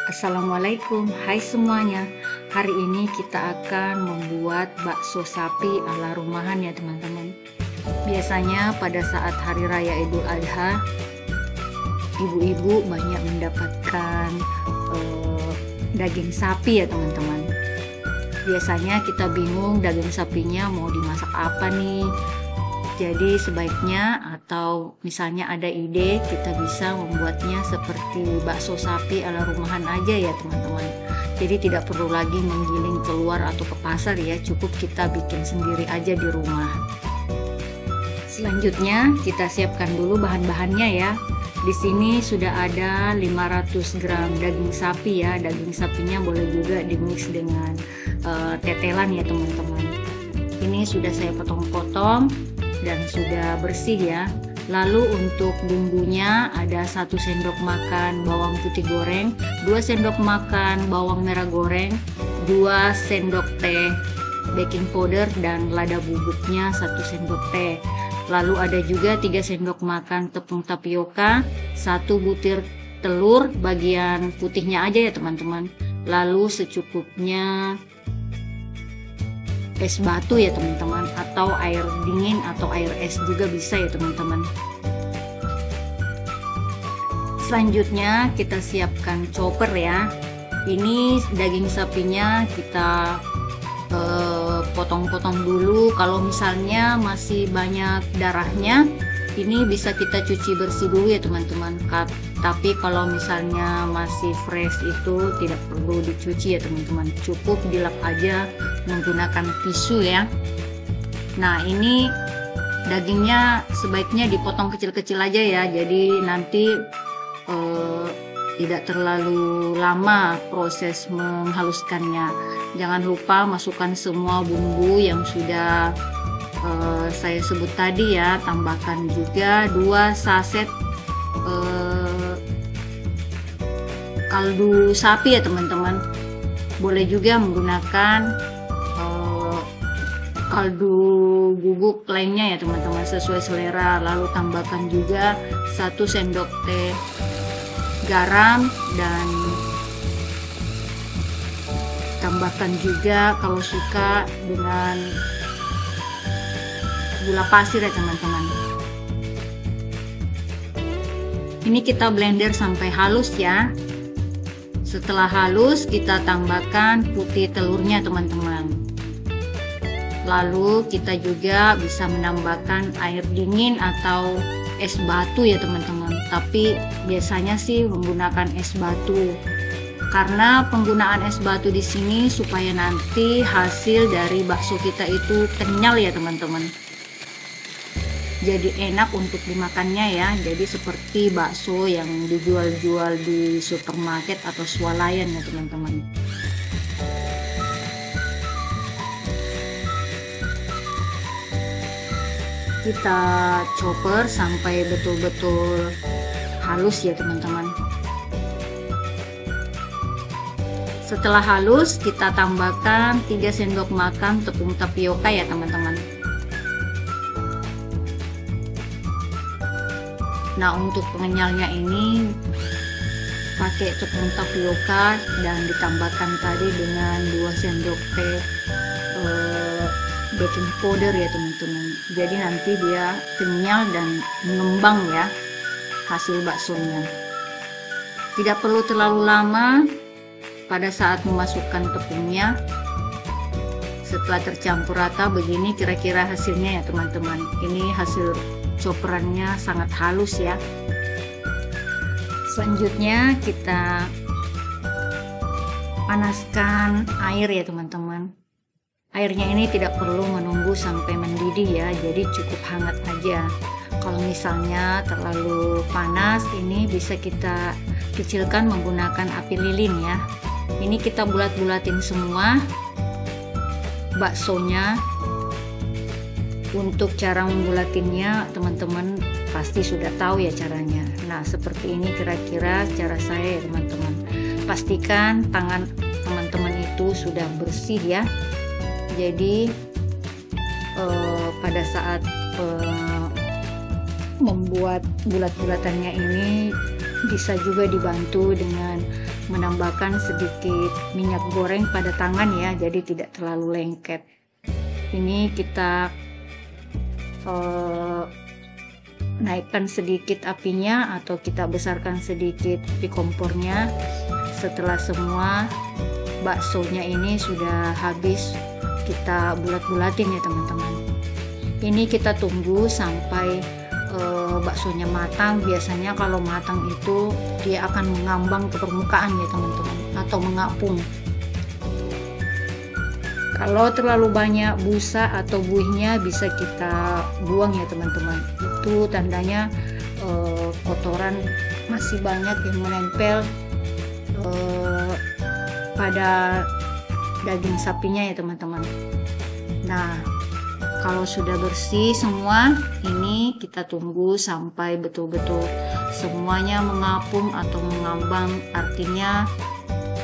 Assalamualaikum, hai semuanya. Hari ini kita akan membuat bakso sapi ala rumahan ya teman-teman. Biasanya pada saat hari raya Idul Adha, ibu-ibu banyak mendapatkan daging sapi ya teman-teman. Biasanya kita bingung daging sapinya mau dimasak apa nih. Jadi sebaiknya atau misalnya ada ide, kita bisa membuatnya seperti bakso sapi ala rumahan aja ya teman-teman. Jadi tidak perlu lagi menggiling keluar atau ke pasar ya, cukup kita bikin sendiri aja di rumah. Selanjutnya kita siapkan dulu bahan-bahannya ya. Di sini sudah ada 500 gram daging sapi ya. Daging sapinya boleh juga dimix dengan tetelan ya teman-teman. Ini sudah saya potong-potong dan sudah bersih ya. Lalu untuk bumbunya ada 1 sendok makan bawang putih goreng, 2 sendok makan bawang merah goreng, 2 sendok teh baking powder dan lada bubuknya 1 sendok teh. Lalu ada juga 3 sendok makan tepung tapioka, 1 butir telur bagian putihnya aja ya teman-teman. Lalu secukupnya es batu ya teman-teman, atau air dingin atau air es juga bisa ya teman-teman. Selanjutnya kita siapkan chopper ya. Ini daging sapinya kita potong-potong dulu. Kalau misalnya masih banyak darahnya, ini bisa kita cuci bersih dulu ya teman-teman. Tapi kalau misalnya masih fresh itu tidak perlu dicuci ya teman-teman, cukup dilap aja menggunakan tisu ya. Nah ini dagingnya sebaiknya dipotong kecil-kecil aja ya, jadi nanti tidak terlalu lama proses menghaluskannya. Jangan lupa masukkan semua bumbu yang sudah saya sebut tadi ya. Tambahkan juga 2 saset kaldu sapi ya teman-teman. Boleh juga menggunakan kaldu bubuk lainnya ya teman-teman, sesuai selera. Lalu tambahkan juga 1 sendok teh garam dan tambahkan juga kalau suka dengan gula pasir ya teman-teman. Ini kita blender sampai halus ya. Setelah halus kita tambahkan putih telurnya teman-teman. Lalu kita juga bisa menambahkan air dingin atau es batu ya teman-teman. Tapi biasanya sih menggunakan es batu. Karena penggunaan es batu di sini supaya nanti hasil dari bakso kita itu kenyal ya teman-teman. Jadi enak untuk dimakannya ya. Jadi seperti bakso yang dijual-jual di supermarket atau swalayan ya teman-teman. Kita chopper sampai betul-betul halus ya teman-teman. Setelah halus kita tambahkan 3 sendok makan tepung tapioka ya teman-teman. Nah untuk pengenyalnya ini pakai tepung tapioka dan ditambahkan tadi dengan 2 sendok teh baking powder ya teman-teman. Jadi nanti dia kenyal dan mengembang ya hasil baksonya. Tidak perlu terlalu lama pada saat memasukkan tepungnya. Setelah tercampur rata begini kira-kira hasilnya ya teman-teman. Ini hasil chopperannya sangat halus ya. Selanjutnya kita panaskan air ya teman-teman. Airnya ini tidak perlu menunggu sampai mendidih ya, jadi cukup hangat aja. Kalau misalnya terlalu panas, ini bisa kita kecilkan menggunakan api lilin ya. Ini kita bulat-bulatin semua baksonya. Untuk cara membulatinnya teman-teman pasti sudah tahu ya caranya. Nah seperti ini kira-kira cara saya ya teman-teman. Pastikan tangan teman-teman itu sudah bersih ya. Jadi pada saat membuat bulat-bulatannya ini Bisa juga dibantu dengan menambahkan sedikit minyak goreng pada tangan ya, jadi tidak terlalu lengket. Ini kita naikkan sedikit apinya atau kita besarkan sedikit api kompornya. Setelah semua baksonya ini sudah habis, kita bulat-bulatin ya teman-teman. Ini kita tunggu sampai baksonya matang. Biasanya kalau matang itu dia akan mengambang ke permukaan ya teman-teman, atau mengapung. Kalau terlalu banyak busa atau buihnya bisa kita buang ya teman-teman. Itu tandanya kotoran masih banyak yang menempel pada daging sapinya ya teman-teman. Nah, kalau sudah bersih semua, ini kita tunggu sampai betul-betul semuanya mengapung atau mengambang. Artinya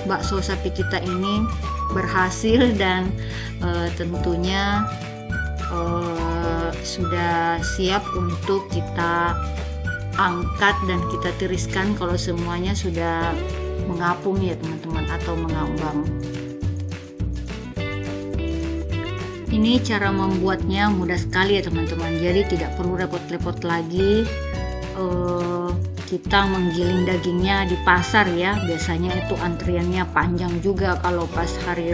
bakso sapi kita ini berhasil dan tentunya sudah siap untuk kita angkat dan kita tiriskan kalau semuanya sudah mengapung ya teman-teman, atau mengambang. Ini cara membuatnya mudah sekali ya teman-teman, jadi tidak perlu repot-repot lagi kita menggiling dagingnya di pasar ya. Biasanya itu antriannya panjang juga kalau pas hari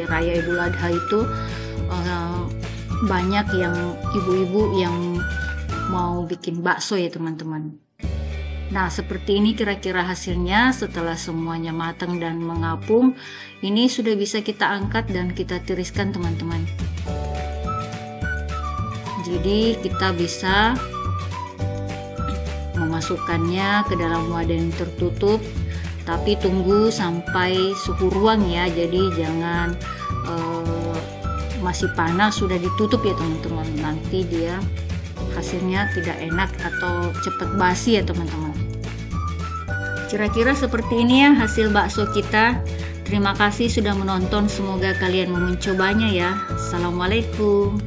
raya Idul Adha itu banyak yang ibu-ibu yang mau bikin bakso ya teman-teman. Nah, seperti ini kira-kira hasilnya setelah semuanya matang dan mengapung. Ini sudah bisa kita angkat dan kita tiriskan teman-teman. Jadi kita bisa memasukkannya ke dalam wadah yang tertutup, tapi tunggu sampai suhu ruang ya. Jadi jangan masih panas sudah ditutup ya teman-teman, nanti dia hasilnya tidak enak atau cepat basi ya teman-teman. Kira-kira seperti ini ya hasil bakso kita. Terima kasih sudah menonton, semoga kalian mau mencobanya ya. Assalamualaikum.